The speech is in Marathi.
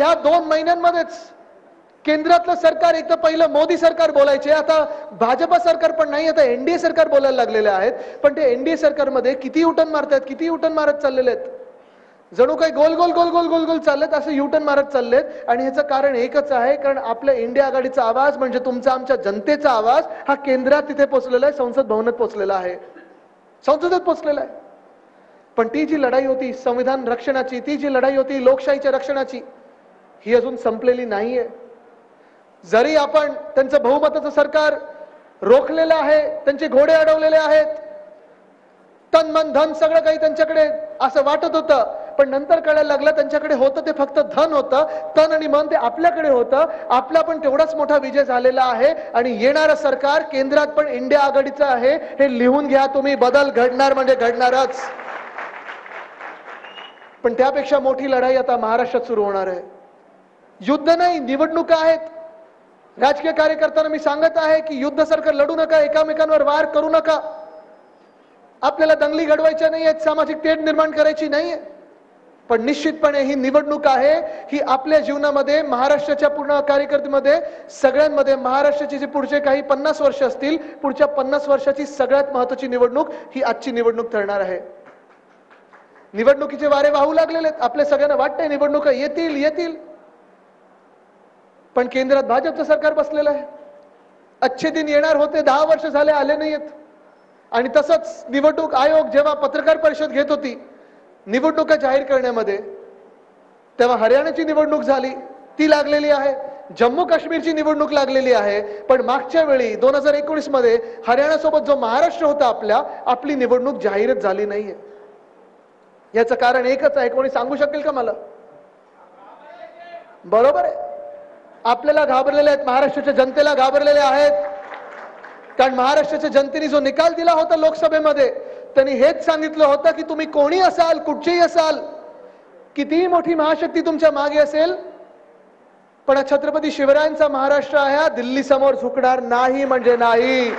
ह्या 2 महिन्यांमध्येच केंद्रातलं सरकार, एक तर पहिलं मोदी सरकार बोलायचे, आता भाजपा सरकार पण नाही, आता एनडीए सरकार बोलायला लागलेले आहेत. पण ते एनडीए सरकारमध्ये किती युटर्न मारतात, किती युटर्न मारत चाललेले आहेत. जणू काही गोल गोल गोल गोल गोल गोल चाललेत, असं युटर्न मारत चाललेत. आणि ह्याचं कारण एकच आहे, कारण आपल्या इंडिया आघाडीचा आवाज म्हणजे तुमचा आमच्या जनतेचा आवाज हा केंद्रात तिथे पोहोचलेला आहे, संसद भवनात पोहोचलेला आहे, संसदेत पोहोचलेला आहे. पण ती जी लढाई होती संविधान रक्षणाची, ती जी लढाई होती लोकशाहीच्या रक्षणाची, ही अजून संपलेली नाहीये. जरी आपण त्यांचं बहुमताचं सरकार रोखलेलं आहे, त्यांचे घोडे अडवलेले आहेत, तन मन धन सगळं काही त्यांच्याकडे असं वाटत होतं, पण नंतर कळायला लागलं त्यांच्याकडे होतं ते फक्त धन होतं, तन आणि मन ते आपल्याकडे होतं. आपला पण तेवढाच मोठा विजय झालेला आहे आणि येणारं सरकार केंद्रात पण इंडिया आघाडीचं आहे, हे लिहून घ्या तुम्ही. बदल घडणार म्हणजे घडणारच. पण त्यापेक्षा मोठी लढाई आता महाराष्ट्रात सुरू होणार आहे. युद्ध नाही, निवडणुका आहेत. राजकीय कार्यकर्त्यांना मी सांगत आहे की युद्धासारखं लढू नका, एकामेकांवर वार करू नका. आपल्याला दंगली घडवायच्या नाहीयेत, सामाजिक तेढ निर्माण करायची नाहीये. पण निश्चितपणे ही निवडणूक आहे, ही आपल्या जीवनामध्ये, महाराष्ट्राच्या पूर्ण कार्यकर्त्यामध्ये, सगळ्यांमध्ये महाराष्ट्राचे जे पुढचे काही 50 वर्ष असतील, पुढच्या 50 वर्षाची सगळ्यात महत्त्वाची निवडणूक ही आजची निवडणूक ठरणार आहे. निवडणुकीचे वारे वाहू लागलेले आहेत. आपल्या सगळ्यांना वाटतंय निवडणुका येतील येतील, पण केंद्रात भाजपचं सरकार बसलेलं आहे. अच्छे दिन येणार होते, 10 वर्ष झाले, आले नाहीयेत. आणि तसंच निवडणूक आयोग जेव्हा पत्रकार परिषद घेत होती निवडणुका जाहीर करण्यामध्ये, तेव्हा हरियाणाची निवडणूक झाली, ती लागलेली आहे. जम्मू काश्मीरची निवडणूक लागलेली आहे. पण मागच्या वेळी 2019 मध्ये हरियाणासोबत जो महाराष्ट्र होता आपली निवडणूक जाहीरच झाली नाहीये. याचं कारण एकच आहे, कोणी सांगू शकेल का मला? बरोबर आहे, आपल्याला घाबरलेले आहेत, महाराष्ट्राच्या जनतेला घाबरलेले आहेत. कारण महाराष्ट्राच्या जनतेने जो निकाल दिला होता लोकसभेमध्ये, त्यांनी हेच सांगितलं होतं की तुम्ही कोणी असाल, कुठचेही असाल, कितीही मोठी महाशक्ती तुमच्या मागे असेल, पण छत्रपती शिवरायांचा महाराष्ट्र आहे, दिल्ली समोर झुकणार नाही म्हणजे नाही.